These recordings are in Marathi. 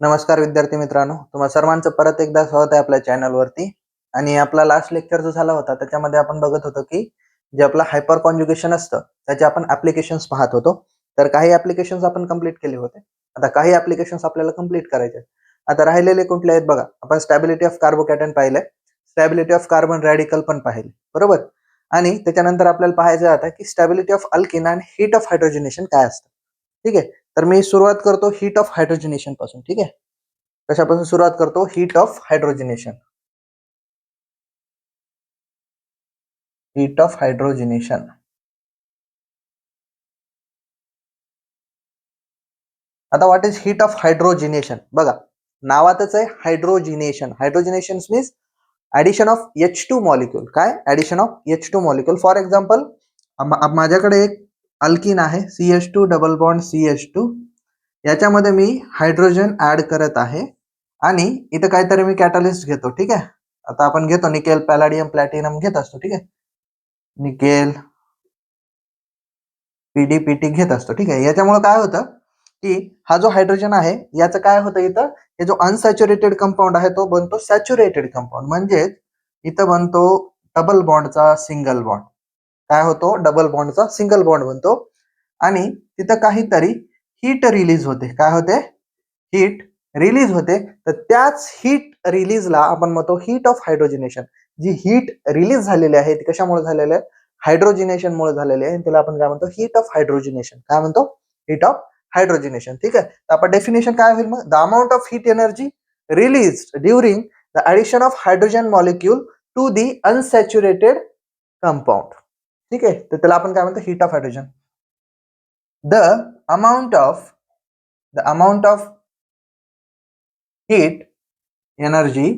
नमस्कार विद्यार्थी मित्रांनो, तुम्हा सर्वांचं परत एकदा स्वागत आहे आपल्या चॅनलवरती. आणि आपला लास्ट लेक्चर जो झाला होता त्याच्यामध्ये आपण बघत होतो की जे आपला हायपर कॉन्जुगेशन असतं त्याचे आपण ऍप्लिकेशन्स पाहत होतो. तर काही ऍप्लिकेशन्स आपण कंप्लीट केले होते. आता काही ऍप्लिकेशन्स आपल्याला कंप्लीट करायचे. आता राहिलेले कुठले आहेत बघा. आपण स्टॅबिलिटी ऑफ कार्बोकॅटन पाहिलंय, स्टॅबिलिटी ऑफ कार्बन रॅडिकल पण पाहिले, बरोबर. आणि त्याच्यानंतर आपल्याला पाहायचं आता की स्टॅबिलिटी ऑफ अल्किन आणि हीट ऑफ हायड्रोजनेशन काय असतं. ठीक आहे, तर मी सुरुवात करतो हीट ऑफ हायड्रोजनेशन पासून. ठीक आहे, कशापासून सुरुवात करतो? Heat of hydrogenation. Heat of hydrogenation. आता what is heat of hydrogenation? बघा, नावातच आहे hydrogenation. Hydrogenation means addition of H2 molecule. काय? Addition of H2 molecule. For example, माझ्याकडे एक अल्किन आहे CH2 डबल बॉन्ड CH2. याच्यामध्ये मी हायड्रोजन ऍड करत आहे आणि इथं काहीतरी मी कॅटलिस्ट घेतो. ठीक आहे, आता आपण घेतो निकेल, पॅलाडियम, प्लॅटिनम घेत असतो. ठीक आहे, निकेल, पीडीपीटी घेत असतो. ठीक आहे, याच्यामुळे काय होतं की हा जो हायड्रोजन आहे याचं काय होतं, इथं हे जो अनसॅच्युरेटेड कंपाऊंड आहे तो बनतो सॅच्युरेटेड कंपाऊंड. म्हणजे इथं बनतो डबल बॉन्डचा सिंगल बॉन्ड. काय होतो? डबल बॉन्डचा सिंगल बॉन्ड बनतो आणि तिथं काहीतरी हीट रिलीज होते. काय होते? हीट रिलीज होते. तर त्याच हीट रिलीजला आपण म्हणतो हीट ऑफ हायड्रोजनेशन. जी हीट रिलीज झालेली आहे ती कशामुळे झालेली आहे? हायड्रोजनेशन मुळे झालेली आहे. त्याला आपण काय म्हणतो? Heat of hydrogenation. काय म्हणतो? Heat of hydrogenation. ठीक आहे, तर आपण डेफिनेशन काय होईल मग? The amount of heat energy release during the addition of hydrogen molecule to the unsaturated compound. ठीक आहे, तर त्याला आपण काय म्हणतो? Heat of hydrogen. The amount of heat energy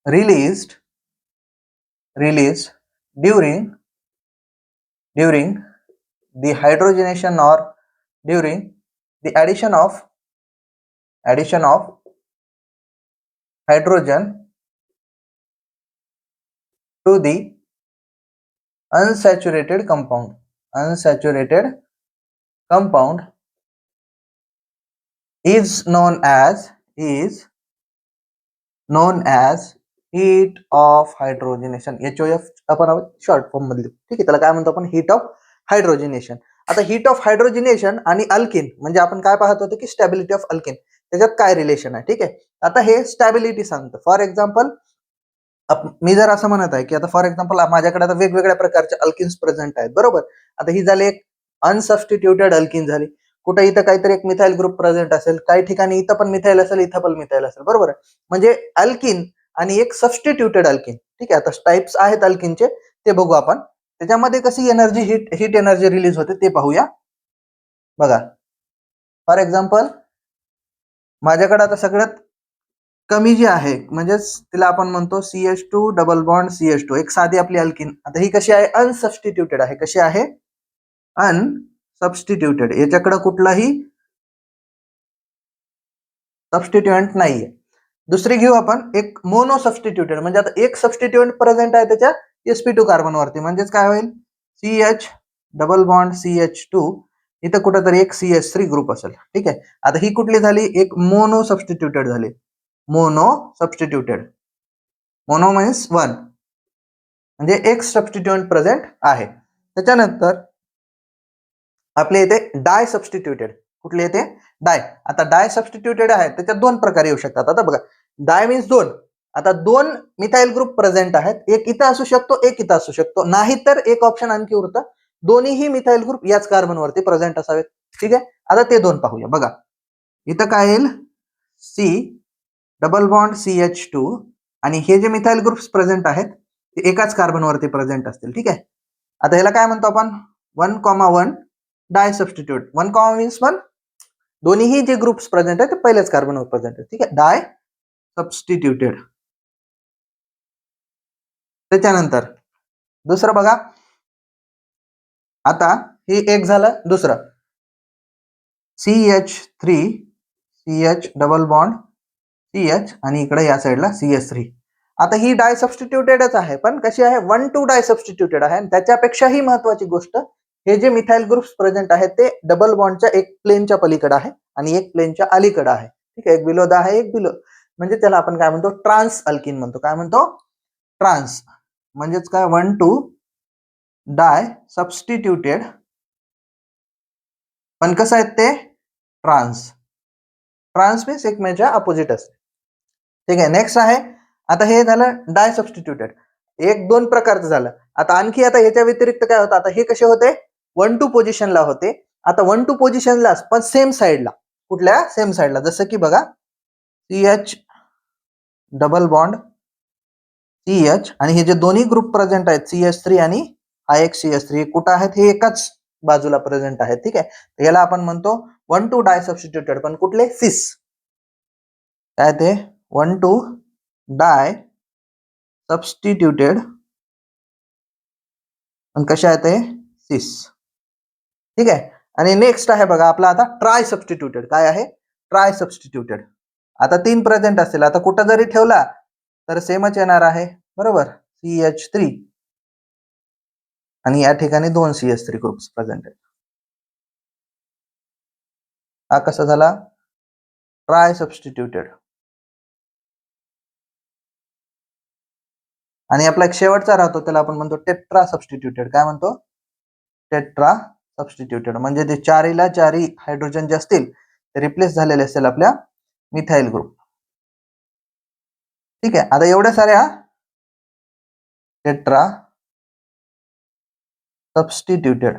released during the hydrogenation or during the addition of hydrogen to the unsaturated compound is known as heat of hydrogenation. HOF आपण शॉर्ट फॉर्म मध्ये. ठीक आहे, त्याला काय म्हणतो आपण? Heat of hydrogenation. आता हीट ऑफ हायड्रोजनेशन आणि अल्किन म्हणजे आपण काय पाहत होतो की स्टॅबिलिटी ऑफ अल्किन, त्याच्यात काय रिलेशन आहे. ठीक आहे, आता हे स्टॅबिलिटी सांगतं. फॉर एक्झाम्पल, मी जर असं म्हणत आहे की आता फॉर एक्झाम्पल माझ्याकडे आता वेगवेगळ्या प्रकारचे अल्किन्स प्रेझेंट आहेत, बरोबर. आता ही झाली एक अनसबस्टिट्युटेड अल्किन झाली. कुठे इथं काहीतरी एक मिथाइल ग्रुप प्रेझेंट असेल, काही ठिकाणी इथं पण मिथाइल असेल, इथं पण मिथाइल असेल, बरोबर आहे. म्हणजे अल्किन आणि एक सबस्टिट्युटेड अल्किन. ठीक आहे, आता टाइप्स आहेत अल्किनचे, ते बघू आपण. त्याच्यामध्ये कशी एनर्जी हीट एनर्जी रिलीज होते ते पाहूया. बघा, फॉर एक्झाम्पल माझ्याकडे आता सगळ्यात कमी जी आहे म्हणजेच तिला आपण म्हणतो CH2 डबल बॉन्ड CH2, एक साधी आपली अल्किन. आता ही कशी आहे? अनसबस्टिट्युटेड आहे. कशी आहे? अनसबस्टिट्युटेड. याच्याकडे कुठलाही सबस्टिट्युएंट नाहीये. दुसरी घेऊ आपण एक मोनो सबस्टिट्युटेड. म्हणजे आता एक सबस्टिट्युएंट प्रेझेंट आहे त्याच्या sp2 कार्बन वरती. म्हणजेच काय होईल? CH डबल बॉन्ड CH2, इथं कुठेतरी एक CH3 ग्रुप असेल. ठीक आहे, आता ही कुठली झाली? एक मोनो सबस्टिट्युटेड झाली. Mono substituted. Mono means one, म्हणजे एक सबस्टिट्युएंट प्रेझेंट आहे. त्याच्यानंतर आपले इथे डाय सबस्टिट्युटेड. कुठले येते? डाय. आता डाय सबस्टिट्युटेड आहे त्याच्यात दोन प्रकार येऊ शकतात. आता बघा, डाय मीन्स दोन. आता दोन मिथाइल ग्रुप प्रेझेंट आहेत, एक इथं असू शकतो, एक इथं असू शकतो. नाही तर एक ऑप्शन आणखी उरतं, दोन्हीही मिथाइल ग्रुप याच कार्बन वरती प्रेझेंट असावेत. ठीक आहे, आता ते दोन पाहूया. बघा, इथं काय येईल? C डबल बॉन्ड CH2 आणि हे जे मिथाइल ग्रुप्स प्रेझेंट आहेत ते एकाच कार्बन वरती प्रेझेंट असतील. ठीक आहे, आता ह्याला काय म्हणतो आपण? 1,1 डाय सबस्टिट्यूट. 1, मीन्स 1, दोन्हीही जे ग्रुप्स प्रेझेंट आहेत ते पहिल्याच कार्बनवर प्रेझेंट आहेत. ठीक आहे, डाय सबस्टिट्युटेड. त्याच्यानंतर दुसरं बघा, आता हे एक झालं. दुसरं CH डबल बॉन्ड CH आणि इकडे या साईडला CH3. आता ही डाय सबस्टिट्युटेडच आहे, पण कशी आहे? 1,2 डाय सबस्टिट्युटेड आहे. आणि त्याच्यापेक्षाही महत्वाची गोष्ट, हे जे मिथाइल ग्रुप्स प्रेझेंट आहेत ते डबल बॉन्डच्या एक प्लेनच्या पलीकडे आहे आणि एक प्लेनच्या अलीकडे आहे. ठीक आहे, एक बिलो द आहे, एक बिलो, म्हणजे त्याला आपण काय म्हणतो, ट्रान्स अल्किन म्हणतो. काय म्हणतो, ट्रान्स. म्हणजेच काय, 1,2 डाय सबस्टिट्यूटेड, पण कसं आहेत ते, ट्रान्स. ट्रान्स मीन्स एकमेकांच्या अपोजिट असते. ठीक आहे, नेक्स्ट आहे, आता हे झालं डाय सबस्टिट्यूटेड, एक दोन प्रकारचं झालं. आता आणखी आता ह्याच्या व्यतिरिक्त काय होतं, आता हे कसे होते, 1-2 पोझिशनला होते. आता 1-2 पोझिशनला पण सेम साइडला, कुठल्या, सेम साइडला, जसं की बघा CH डबल बॉन्ड CH, आणि हे जे दोन्ही ग्रुप प्रेझेंट आहेत CH3 आणि हा एक CH3 कुठं आहेत, हे एकाच बाजूला प्रेझेंट आहेत. ठीक आहे, याला आपण म्हणतो 1-2 डाय सबस्टिट्यूटेड, पण कुठले, सिस. काय ते, 1-2 डाय सबस्टिट्यूटेड, पण कशा आहेत ते, सिस. ठीक आहे, आणि नेक्स्ट आहे बघा आपला आता ट्राय सबस्टिट्यूटेड. काय आहे, ट्राय सबस्टिट्यूटेड. आता 3 प्रेझेंट असतील, आता कुठं जरी ठेवला तर सेमच येणार आहे, बरोबर, CH3, आणि या ठिकाणी 2 CH3 ग्रुप्स प्रेझेंट आहेत. हा कसा झाला, ट्राय सबस्टिट्यूटेड. आणि आपला एक शेवटचा राहतो, त्याला आपण म्हणतो टेट्रा सबस्टिट्यूटेड. काय म्हणतो, टेट्रा सबस्टिट्यूटेड, म्हणजे ते चारीला चारी हायड्रोजन जे असतील ते रिप्लेस झालेले असतील आपल्या मिथाइल ग्रुप. ठीक आहे, आता एवढ्या साऱ्या टेट्रा सबस्टिट्यूटेड,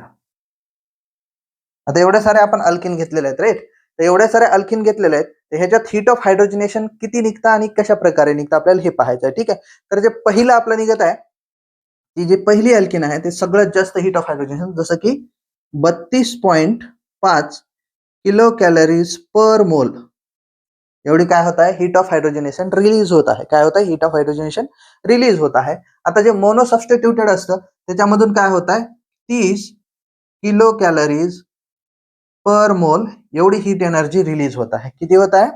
आता एवढ्या सारे आपण अल्किन घेतलेले आहेत, राईट. तर एवढ्या सारे अल्किन घेतलेले आहेत, तर ह्याच्यात हीट ऑफ हायड्रोजनेशन किती निघतं आणि कशा प्रकारे निघतं आपल्याला हे पाहायचं आहे. ठीक आहे, तर जे पहिलं आपलं निघत आहे, ती जी पहिली अल्किन आहे ते सगळ्यात जास्त हीट ऑफ हायड्रोजनेशन, जसं की 32.5 किलो कॅलरीज पर मोल एवढी काय होत आहे, हीट ऑफ हायड्रोजनेशन रिलीज होत आहे. काय होत आहे, हीट ऑफ हायड्रोजनेशन रिलीज होत आहे. आता जे मोनो सबस्टिट्यूटेड असतं त्याच्यामधून काय होत आहे, 30 किलो कॅलरीज पर मोल एवढी हीट एनर्जी रिलीज होत आहे. किती होत आहे,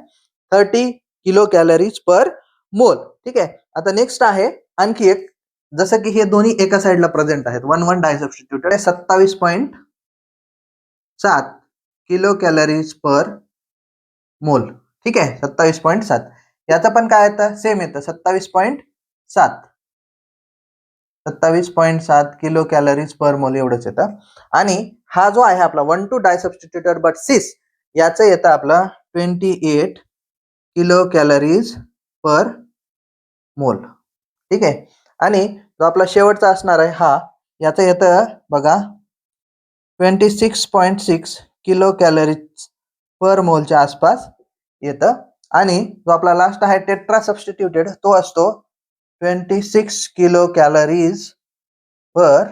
30 किलो कॅलरीज पर मोल. ठीक आहे, आता नेक्स्ट आहे आणखी एक, जसं की हे दोन्ही एका साइडला प्रेझेंट आहेत, 1-1 डाय सबस्टिट्यूटेड, 27.7 किलो कॅलरीज पर मोल. ठीक आहे, 27.7, याचं पण काय येतं, सेम येतं, 27.7 किलो कॅलरीज पर मोल एवढंच येतं. आणि हा जो आहे आपला 1-2 डाय सबस्टिट्यूटेड बट सिस, याचं येतं आपलं 28 किलो कॅलरीज पर मोल. ठीक आहे, आणि जो आपला शेवटचा असणार आहे हा, याचं येतं बघा 26.6 किलो कॅलरीज पर मोलच्या आसपास येतं. आणि जो आपला लास्ट आहे टेट्रा सबस्टिट्यूटेड, तो असतो 26 किलो कॅलरीज पर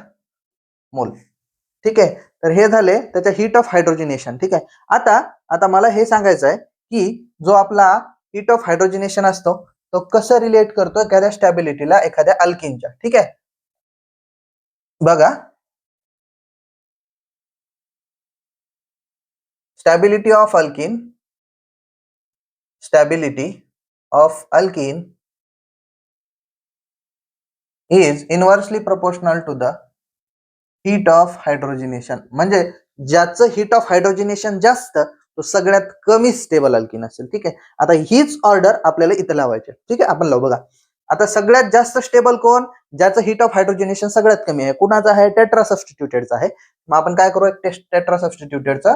मोल. ठीक आहे, तर हे झाले त्याच्या हीट ऑफ हायड्रोजनेशन. ठीक आहे, आता मला हे सांगायचं आहे की जो आपला हीट ऑफ हायड्रोजनेशन असतो तो कसं रिलेट करतो एखाद्या स्टॅबिलिटीला एखाद्या अल्किनच्या. ठीक आहे, बघा, stability of alkene is inversely proportional to the heat of hydrogenation. म्हणजे ज्याचं हीट ऑफ हायड्रोजनेशन जास्त तो सगळ्यात कमी स्टेबल अल्किन असेल. ठीक आहे, आता हीच ऑर्डर आपल्याला इथे लावायची. ठीक आहे, आपण लावू. बघा, आता सगळ्यात जास्त स्टेबल कोण, ज्याचं हीट ऑफ हायड्रोजनेशन सगळ्यात कमी आहे, कुणाचं आहे, टेट्रा सबस्टिट्यूटेडचा आहे. मग आपण काय करू, टेट्रा सबस्टिट्यूटेडचा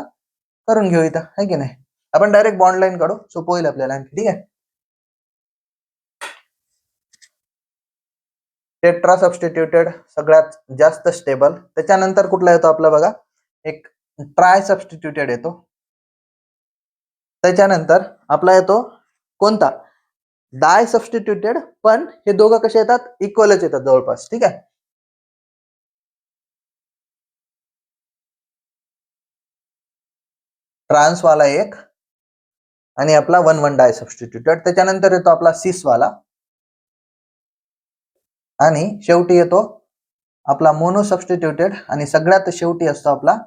करून घेऊ इथं, आहे की नाही. आपण डायरेक्ट बॉन्ड लाईन काढू, सोपं होईल आपल्याला आणखी. ठीक आहे, टेट्रा सबस्टिट्यूटेड सगळ्यात जास्त स्टेबल. त्याच्यानंतर कुठला येतो आपला, बघा, एक ट्राय सबस्टिट्यूटेड येतो. त्याच्यानंतर आपला येतो कोणता, डाय सबस्टिट्यूटेड, पण हे दोघं कसे येतात, इक्वलच येतात जवळपास. ठीक आहे, ट्रान्सवाला एक आणि आपला 1-1 डाय सबस्टिट्यूटेड. त्याच्यानंतर येतो आपला सिसवाला, आणि शेवटी येतो आपला मोनो सबस्टिट्यूटेड, आणि सगळ्यात शेवटी असतो आपला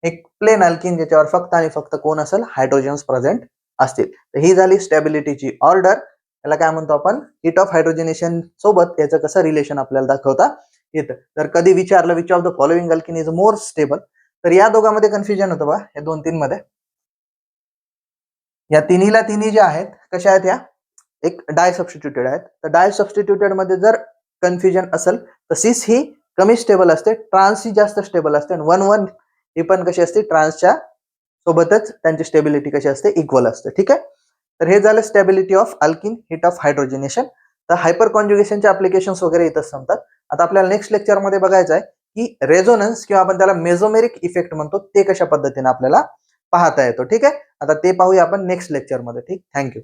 एक प्लेन अल्किन, ज्याच्यावर फक्त आणि फक्त कोण असेल, हायड्रोजन्स प्रेझेंट असतील. तर ही झाली स्टॅबिलिटीची ऑर्डर. याला काय म्हणतो आपण, हीट ऑफ हायड्रोजनेशन सोबत याचं कसं रिलेशन आपल्याला दाखवता येतं. तर कधी विचारलं which of the following alkene is more stable, तर या दोघांमध्ये कन्फ्युजन होतं बा, या 2-3 मध्ये. या तिन्हीला तिन्ही जे आहेत कशा आहेत, या एक डाय सबस्टिट्यूटेड आहेत. तर डाय सबस्टिट्यूटेड मध्ये जर कन्फ्युजन असेल तर सिस ही कमी स्टेबल असते, ट्रान्स ही जास्त स्टेबल असते, आणि 1-1 ही पण कशी असते, ट्रान्सच्या सोबतच त्यांची स्टेबिलिटी कशी असते, इक्वल असते. ठीक आहे. तर हे झालं stability of alkene, heat of hydrogenation. तर हायपर कॉन्ज्युगेशनचे ऍप्लिकेशन्स वगैरे इथंच संपतात. आता आपल्याला नेक्स्ट लेक्चरमध्ये बघायचं आहे की रेझोनन्स किंवा आपण त्याला मेझोमेरिक इफेक्ट म्हणतो ते कशा पद्धतीने आपल्याला पाहता येतो. ठीक आहे. आता ते पाहूया आपण नेक्स्ट लेक्चरमध्ये. ठीक, थँक्यू.